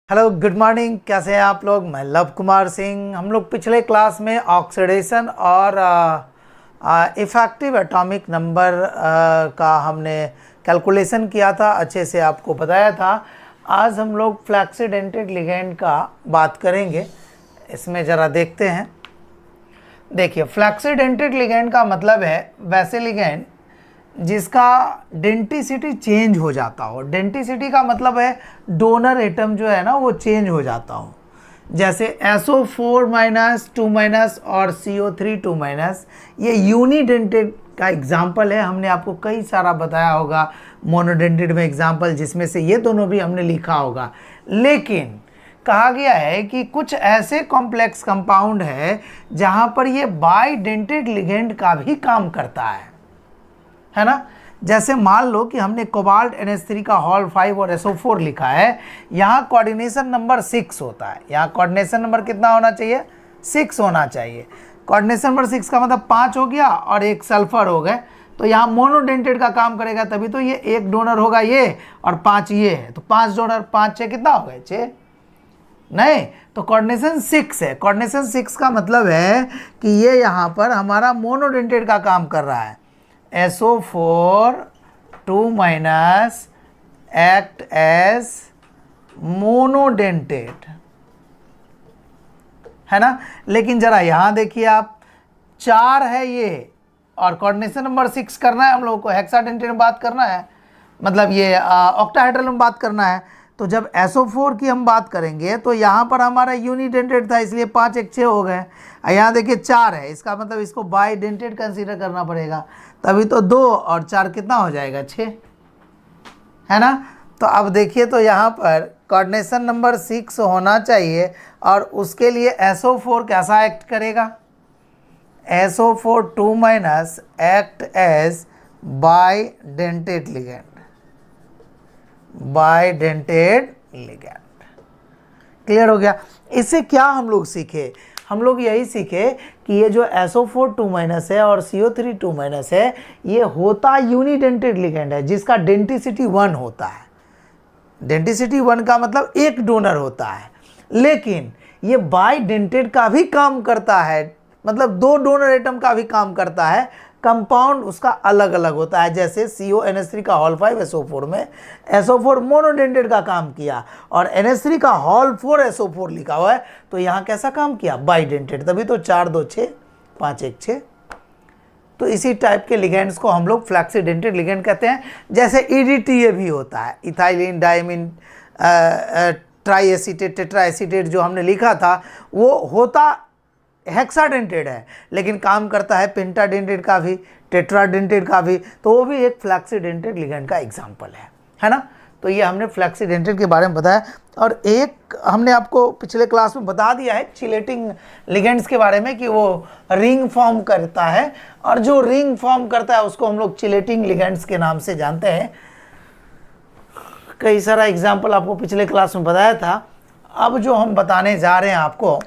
Hello good morning, कैसे हैं आप लोग। मैं लव कुमार सिंह। हम लोग पिछले क्लास में ऑक्सीडेशन और इफेक्टिव एटॉमिक नंबर का हमने कैलकुलेशन किया था, अच्छे से आपको बताया था। आज हम लोग फ्लैक्सीडेंटेड लिगेंड का बात करेंगे। इसमें ज़रा देखते हैं। देखिए, फ्लैक्सीडेंटेड लिगेंड का मतलब है वैसे लिगेंड जिसका डेंटिसिटी चेंज हो जाता हो। डेंटिसिटी का मतलब है डोनर एटम जो है ना वो चेंज हो जाता हो। जैसे SO4 माइनस 2 माइनस और CO3 2 माइनस, ये यूनिडेंटेड का एग्जाम्पल है। हमने आपको कई सारा बताया होगा मोनोडेंटेड में एग्जाम्पल, जिसमें से ये दोनों भी हमने लिखा होगा। लेकिन कहा गया है कि कुछ ऐसे कॉम्प्लेक्स कंपाउंड है जहां पर ये बाइडेंटेड लिगेंड का भी काम करता है ना। जैसे मान लो कि हमने कोबाल्ट NH3 का हॉल 5 और SO4 लिखा है। यहाँ कोऑर्डिनेशन नंबर 6 होता है। यहाँ कोऑर्डिनेशन नंबर कितना होना चाहिए? 6 होना चाहिए। कोऑर्डिनेशन नंबर 6 का मतलब 5 हो गया और एक सल्फर हो गए, तो यहाँ मोनोडेंटेड का काम करेगा। तभी तो ये एक डोनर होगा ये और 5 ये है, तो 5 डोनर 5 6 कितना हो गए? 6 नहीं, तो कोऑर्डिनेशन 6 है। कोऑर्डिनेशन 6 का मतलब है कि ये यहाँ पर हमारा मोनोडेंटेड का काम कर रहा है। SO4 2 minus act as monodentate, है ना। लेकिन जरा यहां देखिए आप, 4 है ये और कोऑर्डिनेशन नंबर 6 करना है हम लोगों को। हेक्साडेंटेड में बात करना है, मतलब ये ऑक्टाहेड्रल में बात करना है। तो जब SO4 की हम बात करेंगे तो यहाँ पर हमारा यूनिडेंटेड था, इसलिए 5 1 6 हो गए। यहाँ देखिए 4 है, इसका मतलब इसको बाइडेंटेड कंसीडर करना पड़ेगा। तभी तो 2 और 4 कितना हो जाएगा? 6, है ना। तो अब देखिए, तो यहाँ पर कोऑर्डिनेशन नंबर 6 होना चाहिए और उसके लिए SO4 कैसा एक्ट करेगा? SO4 2 minus act as bidentate ligand. Bidentate ligand clear हो गया। इससे क्या हम लोग सीखे? हम लोग यही सीखे कि ये जो SO4 2 माइनस है और CO3 2 माइनस है, ये होता यूनिडेंटेड लिगेंड है जिसका डेंटिसिटी 1 होता है। डेंटिसिटी 1 का मतलब एक डोनर होता है, लेकिन ये बाइडेंटेड का भी काम करता है, मतलब 2 डोनर एटम का भी काम करता है। कंपाउंड उसका अलग अलग होता है। जैसे CONH3 का हॉल 5 SO4 में SO4 मोनोडेंटेड का काम किया और NH3 का हॉल 4 SO4 लिखा हुआ है, तो यहाँ कैसा काम किया? बाइडेंटेड। तभी तो 4 2 6 5 1 6। तो इसी टाइप के लिगेंड्स को हम लोग फ्लैक्सीडेंटेड लिगेंड कहते हैं। जैसे EDTA भी होता है, इथाइलिन डायमिन ट्राईएसीटेट टेट्राएसीटेट जो हमने लिखा था, वो होता हेक्साडेंटेड है लेकिन काम करता है पेंटाडेंटेड का भी, टेट्राडेंटेड का भी। तो वो भी एक फ्लैक्सीडेंटेड लिगेंड का एग्जाम्पल है ना। तो ये हमने फ्लैक्सीडेंटेड के बारे में बताया। और एक हमने आपको पिछले क्लास में बता दिया है चिलेटिंग लिगेंड्स के बारे में कि वो रिंग फॉर्म करता है, और जो रिंग फॉर्म करता है उसको हम लोग चिलेटिंग लिगेंड्स के नाम से जानते हैं। कई सारा एग्जाम्पल आपको पिछले क्लास में बताया था। अब जो हम बताने जा रहे हैं आपको,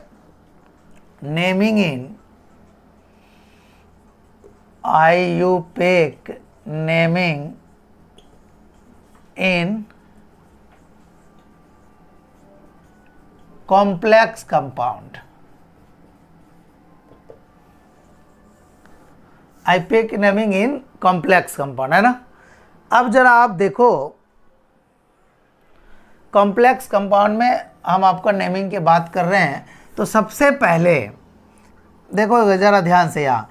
naming in IUPAC, naming in complex compound. IUPAC naming in complex compound, है ना। अब जरा आप देखो, कॉम्प्लेक्स कंपाउंड में हम आपको नेमिंग की बात कर रहे हैं, तो सबसे पहले देखो ज़रा ध्यान से, यहाँ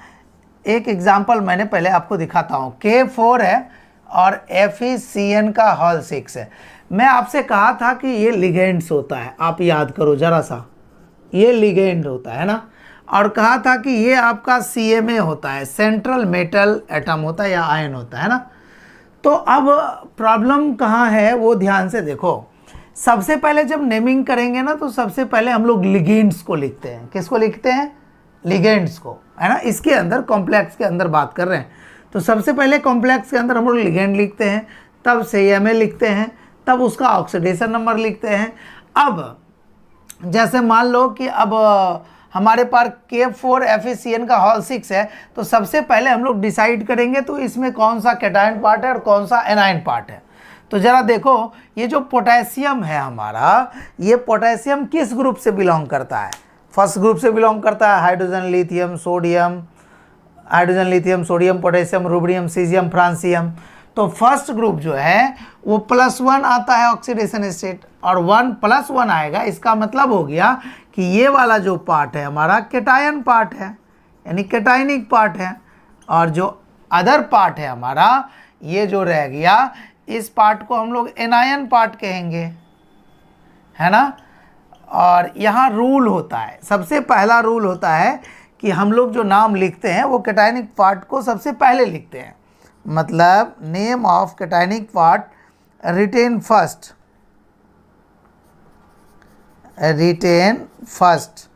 एक एग्जाम्पल मैंने पहले आपको दिखाता हूँ। K4 है और FeCN का हॉल 6 है। मैं आपसे कहा था कि ये लिगेंड्स होता है, आप याद करो ज़रा सा, ये लिगेंड होता है ना। और कहा था कि ये आपका CMA होता है, सेंट्रल मेटल एटम होता है या आयन होता है ना। तो अब प्रॉब्लम कहाँ है वो ध्यान से देखो। सबसे पहले जब नेमिंग करेंगे ना, तो सबसे पहले हम लोग लिगेंड्स को लिखते हैं। किसको लिखते हैं? लिगेंड्स को, है ना। इसके अंदर कॉम्प्लेक्स के अंदर बात कर रहे हैं, तो सबसे पहले कॉम्प्लेक्स के अंदर हम लोग लिगेंड लिखते हैं, तब CMA लिखते हैं, तब उसका ऑक्सीडेशन नंबर लिखते हैं। अब जैसे मान लो कि अब हमारे पास K4 FeCN का हॉल 6 है, तो सबसे पहले हम लोग डिसाइड करेंगे तो इसमें कौन सा कैटायन पार्ट है और कौन सा एनायन पार्ट है। तो ज़रा देखो, ये जो पोटेशियम है हमारा, ये पोटेशियम किस ग्रुप से बिलोंग करता है? फर्स्ट ग्रुप से बिलोंग करता है, hydrogen lithium sodium, hydrogen lithium sodium potassium rubidium caesium francium. तो फर्स्ट ग्रुप जो है वो +1 आता है ऑक्सीडेशन स्टेट, और 1+1 आएगा। इसका मतलब हो गया कि ये वाला जो पार्ट है हमारा कैटायन पार्ट है, यानी कैटायनिक पार्ट है, और जो अदर पार्ट है हमारा ये जो रह गया, इस पार्ट को हम लोग एनायन पार्ट कहेंगे, है ना। और यहाँ रूल होता है, सबसे पहला रूल होता है कि हम लोग जो नाम लिखते हैं वो कैटायनिक पार्ट को सबसे पहले लिखते हैं। मतलब name of cationic part written first, written first,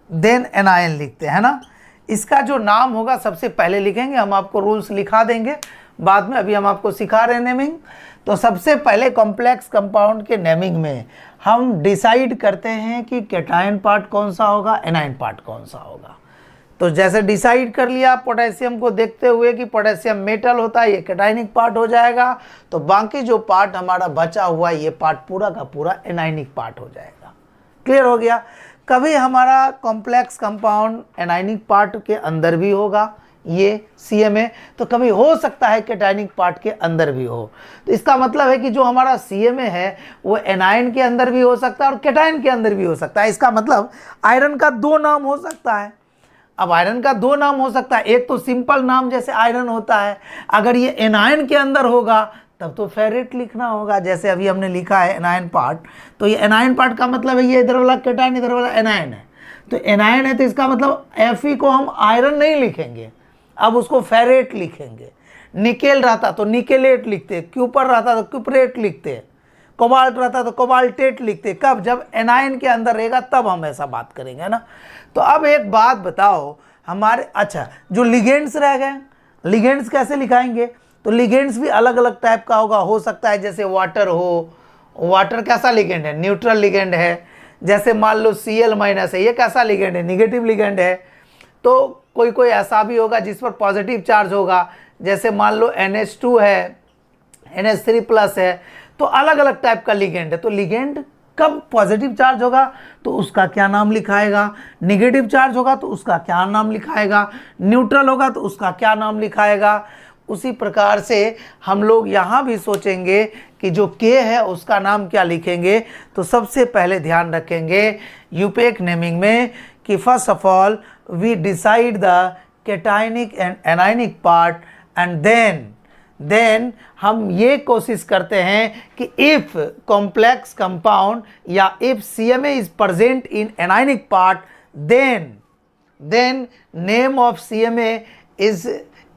then anion लिखते हैं ना। इसका जो नाम होगा सबसे पहले लिखेंगे। हम आपको रूल्स लिखा देंगे बाद में, अभी हम आपको सिखा रहे हैं नेमिंग। तो सबसे पहले कॉम्प्लेक्स कंपाउंड के नेमिंग में हम डिसाइड करते हैं कि कैटायन पार्ट कौन सा होगा, एनायन पार्ट कौन सा होगा। तो जैसे डिसाइड कर लिया पोटेशियम को देखते हुए कि पोटेशियम मेटल होता है, ये कैटायनिक पार्ट हो जाएगा, तो बाकी जो पार्ट हमारा बचा हुआ ये पार्ट पूरा का पूरा एनायनिक पार्ट हो जाएगा। क्लियर हो गया। कभी हमारा कॉम्प्लेक्स कंपाउंड एनायनिक पार्ट के अंदर भी होगा, ये CMA, तो कभी हो सकता है कैटायनिक पार्ट के अंदर भी हो। तो इसका मतलब है कि जो हमारा CMA है वो एनायन के अंदर भी हो सकता है और कैटायन के अंदर भी हो सकता है। इसका मतलब आयरन का 2 नाम हो सकता है। अब आयरन का 2 नाम हो सकता है, एक तो सिंपल नाम जैसे आयरन होता है, अगर ये एनायन के अंदर होगा तब तो फेरेट लिखना होगा, जैसे अभी हमने लिखा है एनायन पार्ट। तो ये एनायन पार्ट का मतलब है ये इधर वाला कैटायन, इधर वाला एनायन है। तो एनायन है तो इसका मतलब Fe को हम आयरन नहीं लिखेंगे, अब उसको फेरेट लिखेंगे। निकेल रहता तो निकेलेट लिखते, क्यूपर रहता तो क्यूपरेट लिखते, कोबाल्ट रहता तो कोबाल्टेट लिखते। कब? जब एनायन के अंदर रहेगा तब हम ऐसा बात करेंगे ना। तो अब एक बात बताओ हमारे, अच्छा जो लिगेंड्स रह गए, लिगेंड्स कैसे लिखाएंगे? तो लिगेंड्स भी अलग अलग टाइप का होगा, हो सकता है जैसे वाटर हो, वाटर कैसा लिगेंड है? न्यूट्रल लिगेंड है। जैसे मान लो Cl- है, ये कैसा लिगेंड है? निगेटिव लिगेंड है। तो कोई कोई ऐसा भी होगा जिस पर पॉजिटिव चार्ज होगा, जैसे मान लो NH2 है, NH3+ है। तो अलग अलग टाइप का लिगेंड है। तो लिगेंड कब पॉजिटिव चार्ज होगा तो उसका क्या नाम लिखाएगा, निगेटिव चार्ज होगा तो उसका क्या नाम लिखाएगा, न्यूट्रल होगा तो उसका क्या नाम लिखाएगा। उसी प्रकार से हम लोग यहाँ भी सोचेंगे कि जो K है उसका नाम क्या लिखेंगे। तो सबसे पहले ध्यान रखेंगे यूपेक नेमिंग में कि first of all we decide the cationic and anionic part, and then हम ये कोशिश करते हैं कि इफ कॉम्प्लेक्स कंपाउंड या if CMA is present in anionic part, then name of CMA is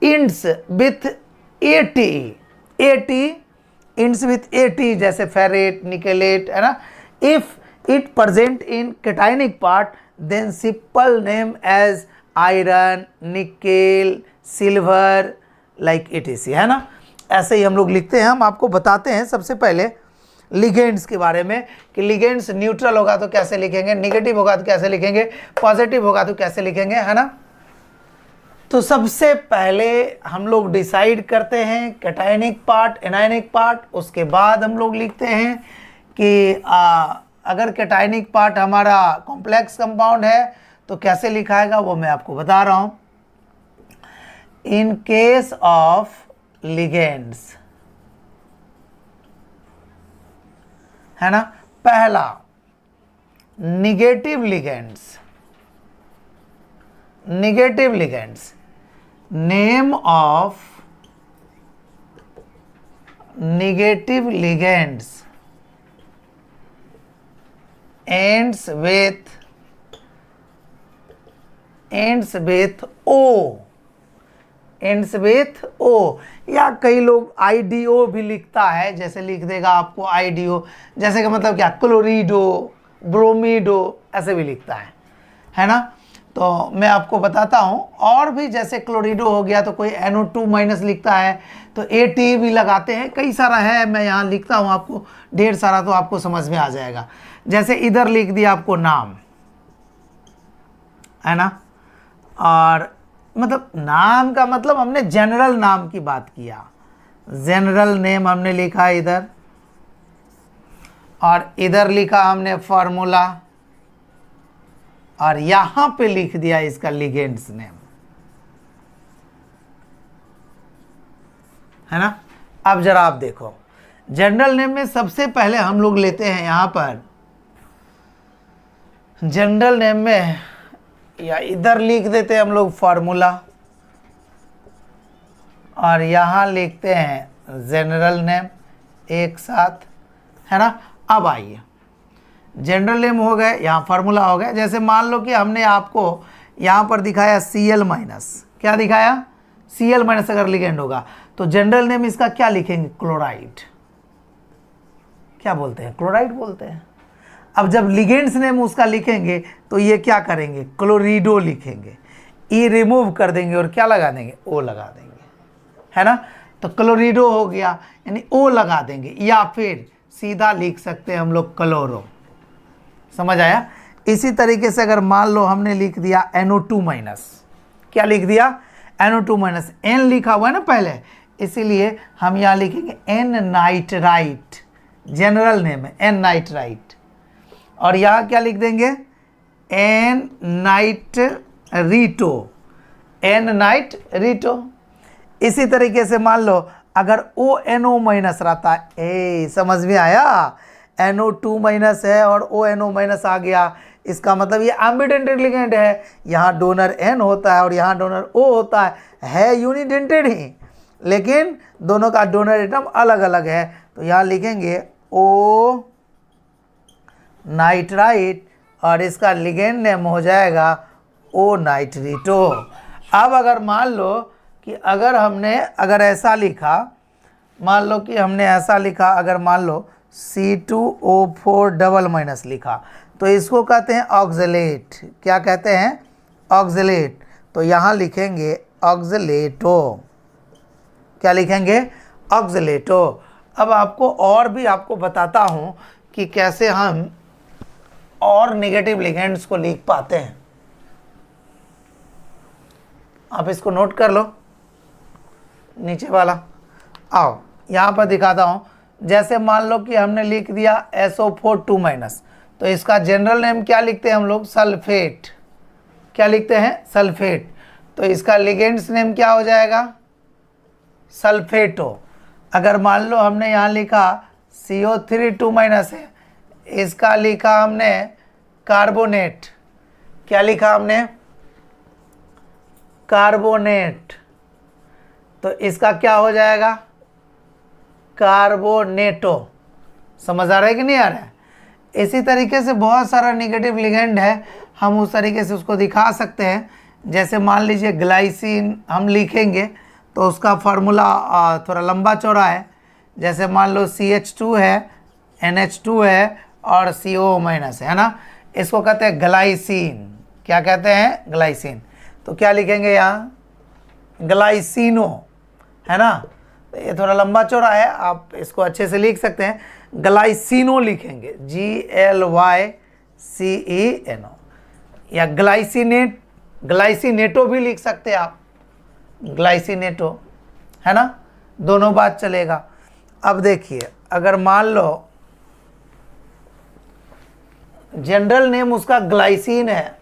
ends with AT, ends with AT, जैसे ferrate, nickelate, है ना। If it present in cationic part then simple name as iron, nickel, silver, like ETC, है ना। ऐसे ही हम लोग लिखते हैं। हम आपको बताते हैं सबसे पहले लिगेंड्स के बारे में कि लिगेंड्स न्यूट्रल होगा तो कैसे लिखेंगे, निगेटिव होगा तो कैसे लिखेंगे, पॉजिटिव होगा तो कैसे लिखेंगे, है ना। तो सबसे पहले हम लोग डिसाइड करते हैं कैटायनिक पार्ट, एनायनिक पार्ट। उसके बाद हम लोग लिखते हैं कि अगर कैटायनिक पार्ट हमारा कॉम्प्लेक्स कंपाउंड है तो कैसे लिखाएगा, वो मैं आपको बता रहा हूँ। इन केस ऑफ लिगेंड्स, है ना, पहला negative ligands, name of negative ligands ends with O, या कई लोग IDO भी लिखता है, जैसे लिख देगा आपको IDO, जैसे कि मतलब क्या, क्लोरिडो, ब्रोमीडो, ऐसे भी लिखता है ना। तो मैं आपको बताता हूँ, और भी जैसे क्लोरिडो हो गया तो कोई NO2- लिखता है, तो AT भी लगाते हैं, कई सारा है, मैं यहाँ लिखता हूँ आपको ढेर सारा, तो आपको समझ में आ जाएगा। जैसे इधर लिख दिया आपको नाम, है ना, और मतलब नाम का मतलब हमने जनरल नाम की बात किया, जनरल नेम हमने लिखा इधर, और इधर लिखा हमने फार्मूला, और यहां पे लिख दिया इसका लिगेंड्स नेम, है ना। अब जरा आप देखो, जनरल नेम में सबसे पहले हम लोग लेते हैं यहां पर जनरल नेम में, या इधर लिख देते हैं हम लोग फार्मूला, और यहां लिखते हैं जनरल नेम एक साथ, है ना। अब आइए, जनरल नेम हो गए, यहाँ फार्मूला हो गया। जैसे मान लो कि हमने आपको यहाँ पर दिखाया Cl-, क्या दिखाया, Cl- अगर लिगेंड होगा तो जनरल नेम इसका क्या लिखेंगे, क्लोराइड। क्या बोलते हैं, क्लोराइड बोलते हैं। अब जब लिगेंड्स नेम उसका लिखेंगे तो ये क्या करेंगे, क्लोरिडो लिखेंगे, ई रिमूव कर देंगे और क्या लगा देंगे, ओ लगा देंगे, है ना। तो क्लोरिडो हो गया, यानी ओ लगा देंगे, या फिर सीधा लिख सकते हैं हम लोग क्लोरो। समझ आया। इसी तरीके से अगर मान लो हमने लिख दिया NO2-, क्या लिख दिया, NO2-, N लिखा हुआ है ना पहले, इसीलिए हम यहाँ लिखेंगे N नाइट्राइट, जनरल नेम है N नाइट्राइट, और यहाँ क्या लिख देंगे, N नाइट्रीटो, N नाइट्रीटो। इसी तरीके से मान लो अगर ONO- रहता है, समझ में आया, NO2- है और ONO- आ गया, इसका मतलब ये एम्बिडेंटेड लिगेंड है। यहाँ डोनर N होता है और यहाँ डोनर O होता है यूनिडेंटेड ही, लेकिन दोनों का डोनर एटम अलग अलग है। तो यहाँ लिखेंगे O नाइट्राइट और इसका लिगेंड नेम हो जाएगा O नाइट्रीटो। अब अगर मान लो कि अगर ऐसा लिखा, मान लो कि हमने ऐसा लिखा, अगर मान लो C2O4 लिखा, तो इसको कहते हैं ऑक्सलेट। क्या कहते हैं, ऑक्सलेट। तो यहाँ लिखेंगे ऑक्सलेटो, क्या लिखेंगे, ऑक्सलेटो। अब आपको और भी आपको बताता हूँ कि कैसे हम और नेगेटिव लिगेंड्स को लिख पाते हैं। आप इसको नोट कर लो, नीचे वाला। आओ यहाँ पर दिखाता हूँ। जैसे मान लो कि हमने लिख दिया SO4 तो इसका जनरल नेम क्या लिखते हैं हम लोग, सल्फेट। क्या लिखते हैं, सल्फेट। तो इसका लिगेंड्स नेम क्या हो जाएगा, सल्फेटो। अगर मान लो हमने यहाँ लिखा CO3 है, इसका लिखा हमने कार्बोनेट। क्या लिखा हमने, कार्बोनेट। तो इसका क्या हो जाएगा, कार्बोनेटो। समझ आ रहा है कि नहीं आ रहा है। इसी तरीके से बहुत सारा नेगेटिव लिगेंड है, हम उस तरीके से उसको दिखा सकते हैं। जैसे मान लीजिए ग्लाइसिन हम लिखेंगे तो उसका फार्मूला थोड़ा लंबा चौड़ा है। जैसे मान लो CH2 है, NH2 है और CO- है ना, इसको कहते हैं ग्लाइसिन। क्या कहते हैं, ग्लाइसिन। तो क्या लिखेंगे यहाँ, ग्लाइसिनो, है ना। तो ये थोड़ा लंबा चौड़ा है, आप इसको अच्छे से लिख सकते हैं, ग्लाइसिनो लिखेंगे, GLYCENO, या ग्लाइसिनेट, ग्लाइसिनेटो भी लिख सकते हैं आप, ग्लाइसिनेटो, है ना, दोनों बात चलेगा। अब देखिए, अगर मान लो जनरल नेम उसका ग्लाइसिन है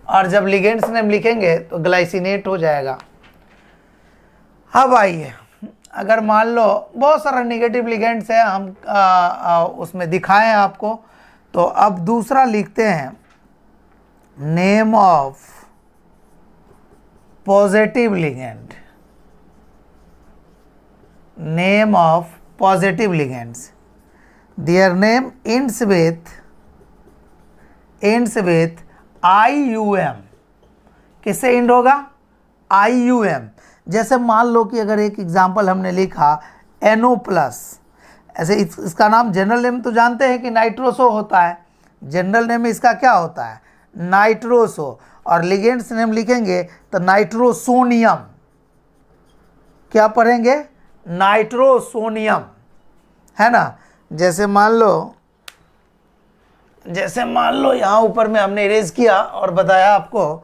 और जब लिगेंड्स नेम लिखेंगे तो ग्लाइसिनेट हो जाएगा। अब आइए, अगर मान लो बहुत सारा नेगेटिव लिगेंड्स है, हम उसमें दिखाएं आपको, तो अब दूसरा लिखते हैं name of positive ligand, name of positive ligands, their name ends with IUM। किससे एंड होगा, IUM। जैसे मान लो कि अगर एक एग्जांपल हमने लिखा NO+, ऐसे इसका नाम जनरल नेम तो जानते हैं कि नाइट्रोसो होता है, जनरल नेम इसका क्या होता है, नाइट्रोसो, और लिगेंड्स नेम लिखेंगे तो नाइट्रोसोनियम। क्या पढ़ेंगे, नाइट्रोसोनियम, है ना। जैसे मान लो यहाँ ऊपर में हमने इरेज किया और बताया आपको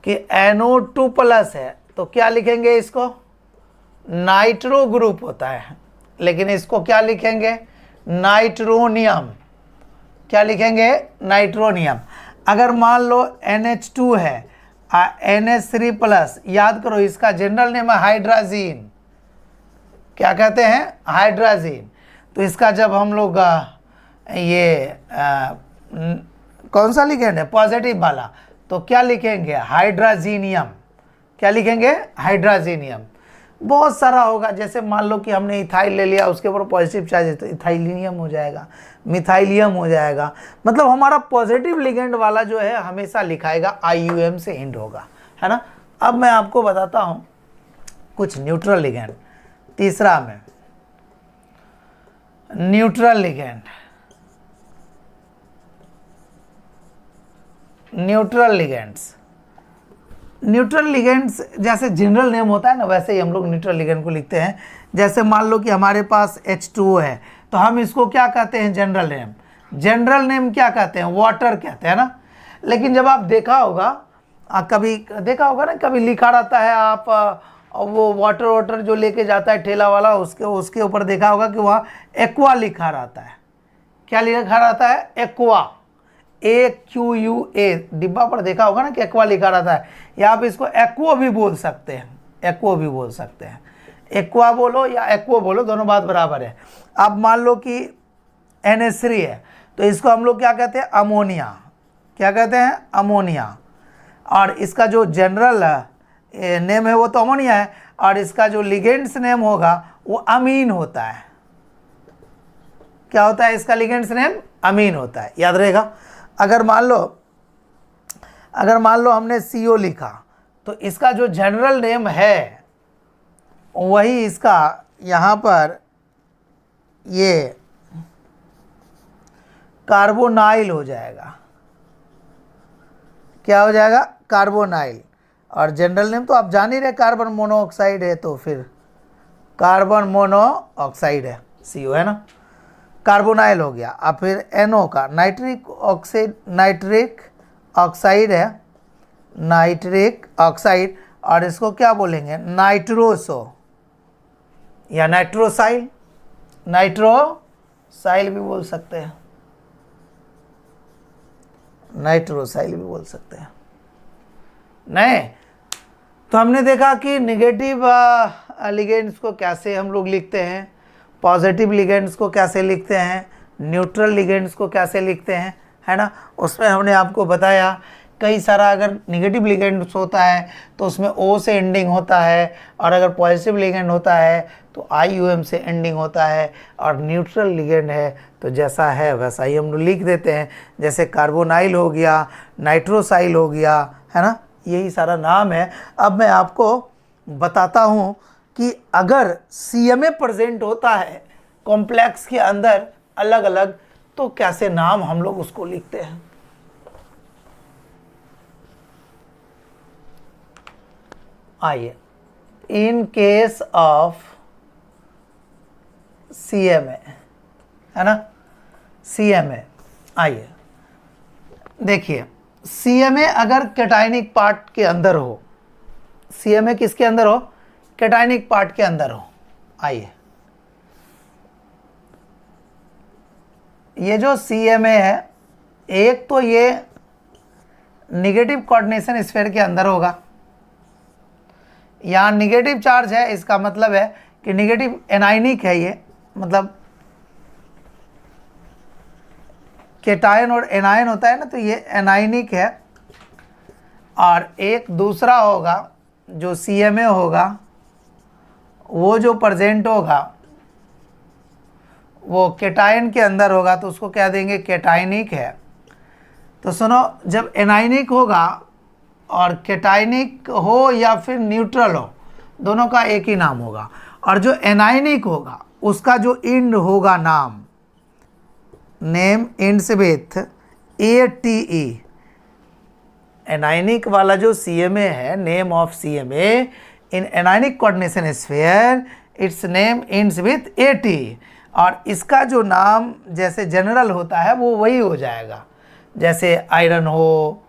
कि NO2+ है, तो क्या लिखेंगे, इसको नाइट्रो ग्रुप होता है, लेकिन इसको क्या लिखेंगे, नाइट्रोनियम। क्या लिखेंगे, नाइट्रोनियम। अगर मान लो NH2 है, NH3 प्लस, याद करो इसका जनरल नेम है हाइड्राजीन। क्या कहते हैं, हाइड्राजीन। तो इसका जब हम लोग कौन सा लिखेंगे, पॉजिटिव वाला, तो क्या लिखेंगे, हाइड्राजीनियम। क्या लिखेंगे, हाइड्राजीनियम। बहुत सारा होगा, जैसे मान लो कि हमने इथाइल ले लिया, उसके ऊपर पॉजिटिव चार्ज है तो इथाइलिनियम हो जाएगा, मिथाइलियम हो जाएगा। मतलब हमारा पॉजिटिव लिगेंड वाला जो है हमेशा लिखाएगा IUM से एंड होगा, है ना। अब मैं आपको बताता हूँ कुछ न्यूट्रल लिगेंड। तीसरा में neutral ligand, neutral ligands. Neutral ligands जैसे जनरल नेम होता है ना, वैसे ही हम लोग न्यूट्रल लिगेंड को लिखते हैं। जैसे मान लो कि हमारे पास H2O है, तो हम इसको क्या कहते हैं, जनरल नेम। जनरल नेम क्या कहते हैं, वाटर कहते हैं ना। लेकिन जब आप देखा होगा, कभी देखा होगा ना, कभी लिखा रहता है, आप वो वाटर जो लेके जाता है ठेला वाला, उसके ऊपर देखा होगा कि वहाँ एक्वा लिखा रहता है। क्या लिखा रहता है, एक्वा, AQUA, डिब्बा पर देखा होगा ना कि एक्वा लिखा रहता है। या आप इसको एक्वो भी बोल सकते हैं, एक्वो भी बोल सकते हैं। एक्वा बोलो या एक्वो बोलो, दोनों बात बराबर है। अब मान लो कि NH3 है, तो इसको हम लोग क्या कहते हैं, अमोनिया। क्या कहते हैं, अमोनिया। और इसका जो जनरल नेम है वो तो अमोनिया है, और इसका जो लिगेंड्स नेम होगा वो अमीन होता है। क्या होता है, इसका लिगेंड्स नेम अमीन होता है, याद रहेगा। अगर मान लो हमने CO लिखा, तो इसका जो जनरल नेम है वही इसका यहाँ पर ये कार्बोनाइल हो जाएगा। क्या हो जाएगा, कार्बोनाइल। और जनरल नेम तो आप जान ही रहे, कार्बन मोनोऑक्साइड है, तो फिर कार्बन मोनोऑक्साइड है, CO है ना, कार्बोनाइल हो गया। अब फिर NO का नाइट्रिक ऑक्साइड है, नाइट्रिक ऑक्साइड, और इसको क्या बोलेंगे, नाइट्रोसो या नाइट्रोसाइल। नाइट्रोसाइल भी बोल सकते हैं, नाइट्रोसाइल भी बोल सकते हैं। नहीं तो हमने देखा कि निगेटिव लिगेंड्स को कैसे हम लोग लिखते हैं, पॉजिटिव लिगेंड्स को कैसे लिखते हैं, न्यूट्रल लिगेंड्स को कैसे लिखते हैं, है ना। उसमें हमने आपको बताया कई सारा, अगर निगेटिव लिगेंड्स होता है तो उसमें O से एंडिंग होता है, और अगर पॉजिटिव लिगेंड होता है तो IUM से एंडिंग होता है, और न्यूट्रल लिगेंड है तो जैसा है वैसा ही हम लोग लिख देते हैं। जैसे कार्बोनाइल हो गया, नाइट्रोसाइल हो गया, है ना, यही सारा नाम है। अब मैं आपको बताता हूँ कि अगर CMA प्रेजेंट होता है कॉम्प्लेक्स के अंदर अलग अलग, तो कैसे नाम हम लोग उसको लिखते हैं। आइए, इन केस ऑफ CMA, है ना, CMA, आइए देखिए, CMA अगर कैटायनिक पार्ट के अंदर हो, CMA किसके अंदर हो, कैटायनिक पार्ट के अंदर हो। आइए, ये जो CMA है, एक तो ये निगेटिव कोऑर्डिनेशन स्फीयर के अंदर होगा। यहाँ निगेटिव चार्ज है, इसका मतलब है कि निगेटिव एनायनिक है ये, मतलब केटायन और एनायन होता है ना, तो ये एनायनिक है। और एक दूसरा होगा जो CMA होगा, वो जो प्रेजेंट होगा वो केटायन के अंदर होगा, तो उसको क्या देंगे, केटायनिक है। तो सुनो, जब एनायनिक होगा और केटायनिक हो या फिर न्यूट्रल हो, दोनों का एक ही नाम होगा। और जो एनायनिक होगा उसका जो इंड होगा नाम, name ends with ATE। Anionic वाला जो CMA है, name of CMA in anionic coordination sphere, it's name ends with ATE। और इसका जो नाम जैसे जनरल होता है वो वही हो जाएगा, जैसे आयरन हो,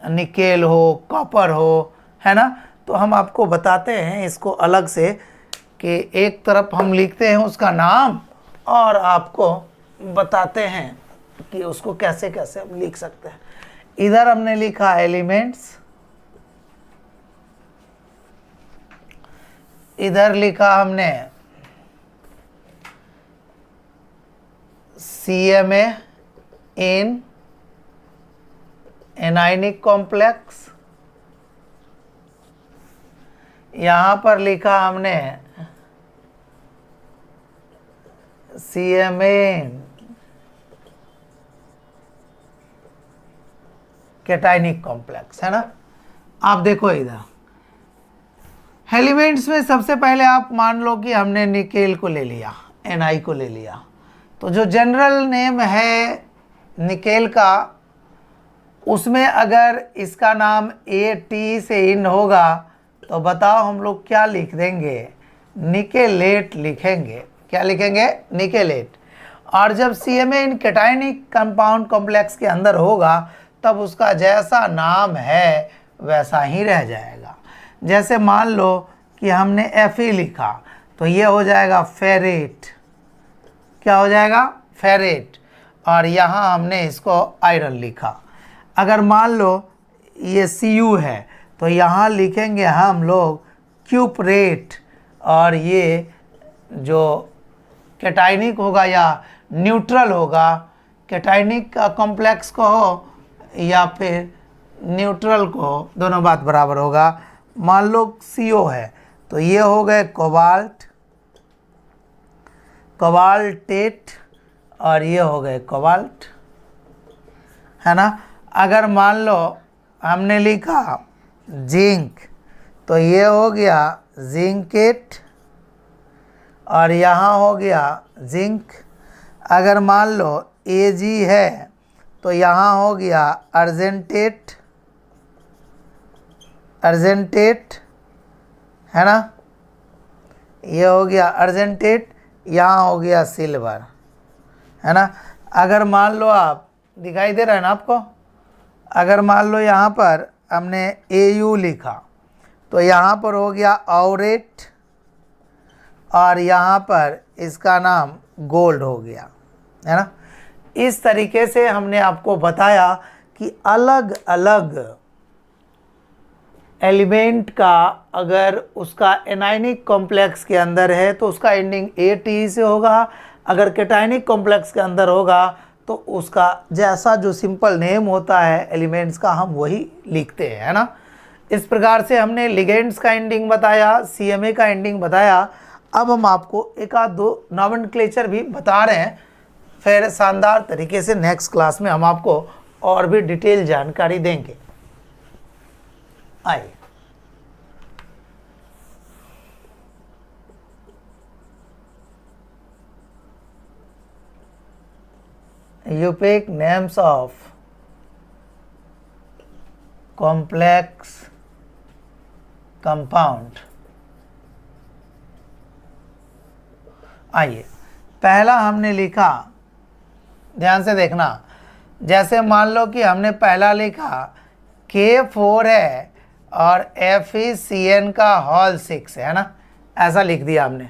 निकेल हो, कॉपर हो, है ना। तो हम आपको बताते हैं इसको अलग से कि एक तरफ हम लिखते हैं उसका नाम और आपको बताते हैं कि उसको कैसे कैसे हम लिख सकते हैं। इधर हमने लिखा एलिमेंट्स, इधर लिखा हमने CMA इन एनायनिक कॉम्प्लेक्स, यहां पर लिखा हमने CMA कैटायनिक कॉम्प्लेक्स, है ना। आप देखो इधर एलिमेंट्स में सबसे पहले आप मान लो कि हमने निकेल को ले लिया, Ni को ले लिया, तो जो जनरल नेम है निकेल का, उसमें अगर इसका नाम AT से इन होगा तो बताओ हम लोग क्या लिख देंगे, निकेलेट लिखेंगे। क्या लिखेंगे? निकेलेट। और जब CMA इन कैटायनिक कंपाउंड कॉम्प्लेक्स के अंदर होगा तब उसका जैसा नाम है वैसा ही रह जाएगा। जैसे मान लो कि हमने Fe लिखा तो ये हो जाएगा फेरेट। क्या हो जाएगा? फेरेट। और यहाँ हमने इसको आयरन लिखा। अगर मान लो ये Cu है तो यहाँ लिखेंगे हम लोग क्यूपरेट। और ये जो कैटायनिक होगा या न्यूट्रल होगा, कैटायनिक का कॉम्प्लेक्स को हो या फिर न्यूट्रल को, दोनों बात बराबर होगा। मान लो CO है तो ये हो गए कोबाल्ट, कोबाल्टेट, और ये हो गए कोबाल्ट, है ना। अगर मान लो हमने लिखा जिंक तो ये हो गया जिंकेट और यहाँ हो गया जिंक। अगर मान लो Ag है तो यहाँ हो गया अर्जेंटेट, अर्जेंटेट, है ना। ये हो गया अर्जेंटेट, यहाँ हो गया सिल्वर, है ना। अगर मान लो आप, दिखाई दे रहा है ना आपको, अगर मान लो यहाँ पर हमने Au लिखा तो यहाँ पर हो गया ऑरेट और यहाँ पर इसका नाम गोल्ड हो गया, है ना। इस तरीके से हमने आपको बताया कि अलग अलग एलिमेंट का अगर उसका एनायनिक कॉम्प्लेक्स के अंदर है तो उसका एंडिंग AT से होगा, अगर कैटायनिक कॉम्प्लेक्स के अंदर होगा तो उसका जैसा जो सिंपल नेम होता है एलिमेंट्स का हम वही लिखते हैं, है ना। इस प्रकार से हमने लिगेंड्स का एंडिंग बताया, CMA का एंडिंग बताया। अब हम आपको एक आध दो नॉमेनक्लेचर भी बता रहे हैं, फिर शानदार तरीके से नेक्स्ट क्लास में हम आपको और भी डिटेल जानकारी देंगे। आइए यूपिक नेम्स ऑफ कॉम्प्लेक्स कंपाउंड। आइए पहला हमने लिखा, ध्यान से देखना, जैसे मान लो कि हमने पहला लिखा K4 है और FeCN का होल 6 है ना, ऐसा लिख दिया हमने।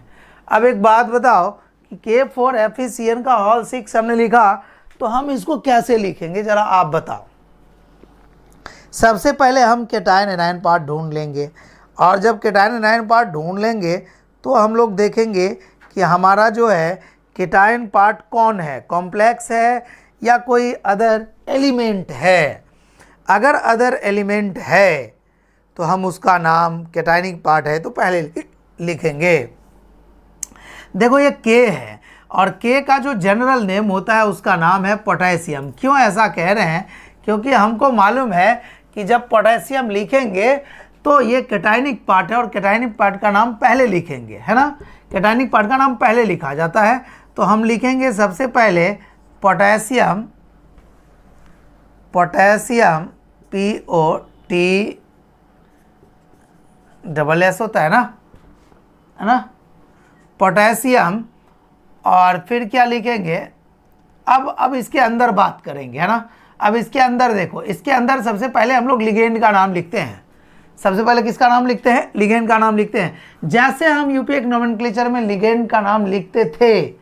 अब एक बात बताओ कि K4 FeCN का होल 6 हमने लिखा तो हम इसको कैसे लिखेंगे, जरा आप बताओ। सबसे पहले हम कैटायन एनायन पार्ट ढूंढ लेंगे और जब कैटायन एनायन पार्ट ढूंढ लेंगे तो हम लोग देखेंगे कि हमारा जो है कैटायन पार्ट कौन है, कॉम्प्लेक्स है या कोई अदर एलिमेंट है। अगर अदर एलिमेंट है तो हम उसका नाम, कैटायनिक पार्ट है तो पहले लिखेंगे। देखो ये K है और K का जो जनरल नेम होता है उसका नाम है पोटेशियम। क्यों ऐसा कह रहे हैं? क्योंकि हमको मालूम है कि जब पोटेशियम लिखेंगे तो ये कैटायनिक पार्ट है और कैटायनिक पार्ट का नाम पहले लिखेंगे, है ना। कैटायनिक पार्ट का नाम पहले लिखा जाता है तो हम लिखेंगे सबसे पहले पोटेशियम, पोटेशियम POTSS होता है ना, पोटेशियम। और फिर क्या लिखेंगे, अब इसके अंदर बात करेंगे, है ना। अब इसके अंदर देखो, इसके अंदर सबसे पहले हम लोग लिगेंड का नाम लिखते हैं। सबसे पहले किसका नाम लिखते हैं? लिगेंड का नाम लिखते हैं। जैसे हम यूपीएक नोमेनक्लेचर में लिगेंड का नाम लिखते थे,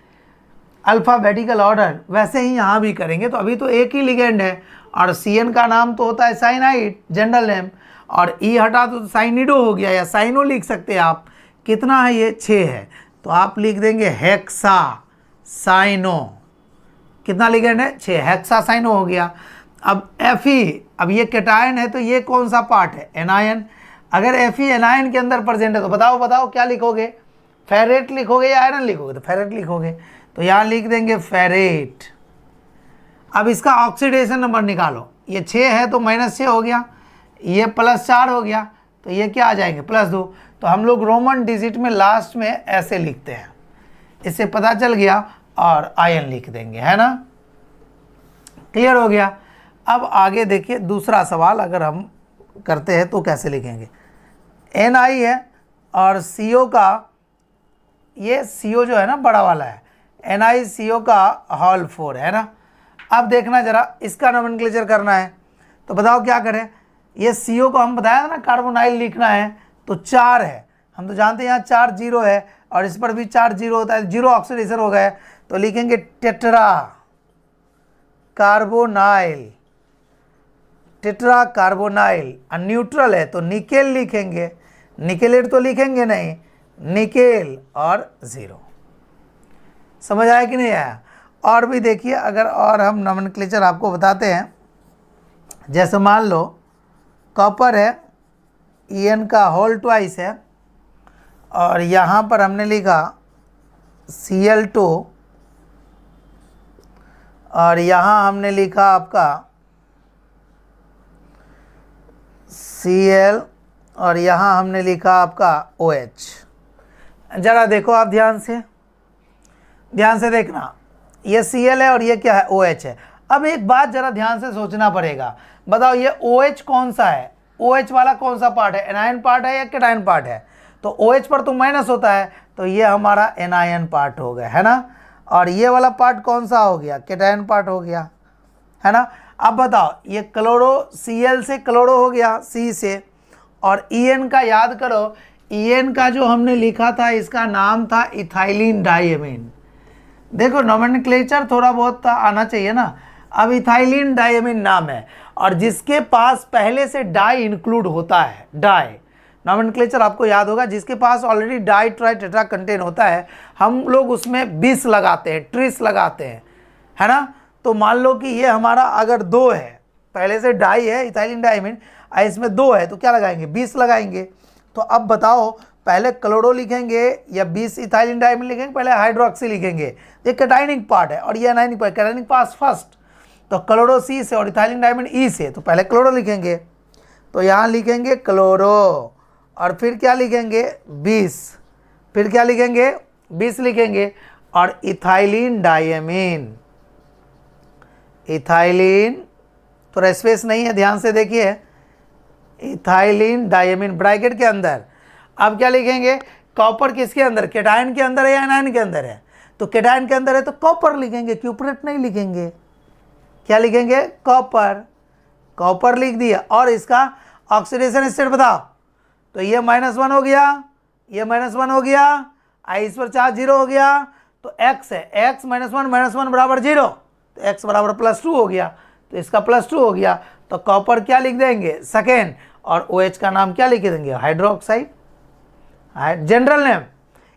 अल्फ़ाबेटिकल ऑर्डर, वैसे ही यहाँ भी करेंगे। तो अभी तो एक ही लिगेंड है और CN का नाम तो होता है साइनाइड, जनरल नेम, और E हटा तो साइनिडो हो गया, या साइनो लिख सकते हैं आप। कितना है ये? 6 है, तो आप लिख देंगे हेक्सा साइनो। कितना लिगेंड है? 6, हेक्सा साइनो हो गया। अब Fe, अब ये कैटायन है तो ये कौन सा पार्ट है? एनायन। अगर Fe एनायन के अंदर प्रेजेंट है तो बताओ क्या लिखोगे? फेरेट लिखोगे या आयरन लिखोगे? तो फेरेट लिखोगे, तो यहाँ लिख देंगे फेरेट। अब इसका ऑक्सीडेशन नंबर निकालो, ये 6 है तो -6 हो गया, ये +4 हो गया, तो ये क्या आ जाएंगे? +2। तो हम लोग रोमन डिजिट में लास्ट में ऐसे लिखते हैं, इससे पता चल गया, और आयन लिख देंगे, है ना? क्लियर हो गया। अब आगे देखिए दूसरा सवाल अगर हम करते हैं तो कैसे लिखेंगे? Na है और CO का, ये CO जो है ना बड़ा वाला है, NiCO का होल 4 है ना। अब देखना जरा, इसका नोमेनक्लेचर करना है, तो बताओ क्या करें? ये CO को हम बताया था ना कार्बोनाइल लिखना है, तो 4 है, हम तो जानते हैं यहाँ 4 0 है, और इस पर भी 4 0 होता है, 0 ऑक्सीडेशन हो गया, तो लिखेंगे tetra carbonyl, tetra carbonyl. Neutral है तो निकेल लिखेंगे, निकेलेट तो लिखेंगे नहीं, निकेल और 0। समझ आया कि नहीं आया? और भी देखिए, अगर और हम नोमेनक्लेचर आपको बताते हैं, जैसे मान लो कॉपर है, En का होल ट्वाइस है, और यहाँ पर हमने लिखा Cl2, और यहाँ हमने लिखा आपका Cl, और यहाँ हमने लिखा आपका OH। ज़रा देखो आप ध्यान से देखना, ये Cl है और ये क्या है? OH है। अब एक बात ज़रा ध्यान से सोचना पड़ेगा, बताओ ये OH कौन सा है? OH वाला कौन सा पार्ट है? एनायन पार्ट है या कैटायन पार्ट है? तो OH पर तो माइनस होता है, तो ये हमारा एनायन पार्ट हो गया, है ना। और ये वाला पार्ट कौन सा हो गया? कैटायन पार्ट हो गया, है ना। अब बताओ, ये क्लोरो Cl से क्लोरो हो गया C से, और En का याद करो, En का जो हमने लिखा था इसका नाम था इथाइलिन डाइएमीन। देखो नोमेनक्लेचर थोड़ा बहुत आना चाहिए ना। अब इथाइलिन डाइएमीन नाम है, और जिसके पास पहले से डाई इंक्लूड होता है, डाई नोमेनक्लेचर आपको याद होगा, जिसके पास already di tri tetra contain होता है, हम लोग उसमें 20 लगाते हैं, ट्रिस लगाते हैं, है ना। तो मान लो कि ये हमारा अगर 2 है, पहले से डाई है इथाइलिन डाइएमीन, इसमें 2 है, तो क्या लगाएंगे? 20 लगाएंगे। तो अब बताओ, पहले क्लोरो लिखेंगे या 20 इथाइलिन डाइएमीन लिखेंगे? पहले हाइड्रोक्सी लिखेंगे। ये कैटायनिक पार्ट है और ये anionic part, cationic part first, तो क्लोरो C से और इथाइलिन डाइएमीन E से, तो पहले क्लोरो लिखेंगे, तो यहाँ लिखेंगे क्लोरो, और फिर क्या लिखेंगे? 20, फिर क्या लिखेंगे? 20 लिखेंगे, और इथाइलिन डाइएमीन, इथाइलिन, थोड़ा स्पेस नहीं है, ध्यान से देखिए, इथाइलिन डाइएमीन ब्रैकेट के अंदर। अब क्या लिखेंगे? कॉपर किसके अंदर? कैटायन के अंदर है या एनायन के अंदर है? तो कैटायन के अंदर है तो कॉपर लिखेंगे, क्यूपरेट नहीं लिखेंगे। क्या लिखेंगे? कॉपर, कॉपर लिख दिया। और इसका ऑक्सीडेशन स्टेट बताओ, तो ये -1 हो गया, ये -1 हो गया, इस पर चार्ज 0 हो गया, तो x है, x -1 बराबर 0, तो x बराबर +2 हो गया, तो इसका +2 हो गया। तो कॉपर क्या लिख देंगे? सेकेंड, और OH का नाम क्या लिख देंगे? Hydroxide, general name.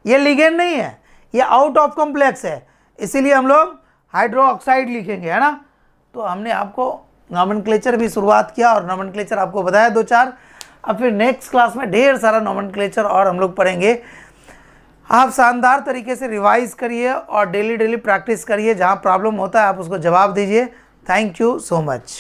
ये लिगेंड नहीं है, ये आउट ऑफ कॉम्प्लेक्स है, इसीलिए हम लोग हाइड्रोक्साइड लिखेंगे, है ना। तो हमने आपको नोमेनक्लेचर भी शुरुआत किया और नोमेनक्लेचर आपको बताया 2-4। अब फिर नेक्स्ट क्लास में ढेर सारा नोमेनक्लेचर और हम लोग पढ़ेंगे। आप शानदार तरीके से रिवाइज करिए और डेली प्रैक्टिस करिए, जहाँ प्रॉब्लम होता है आप उसको जवाब दीजिए। Thank you so much.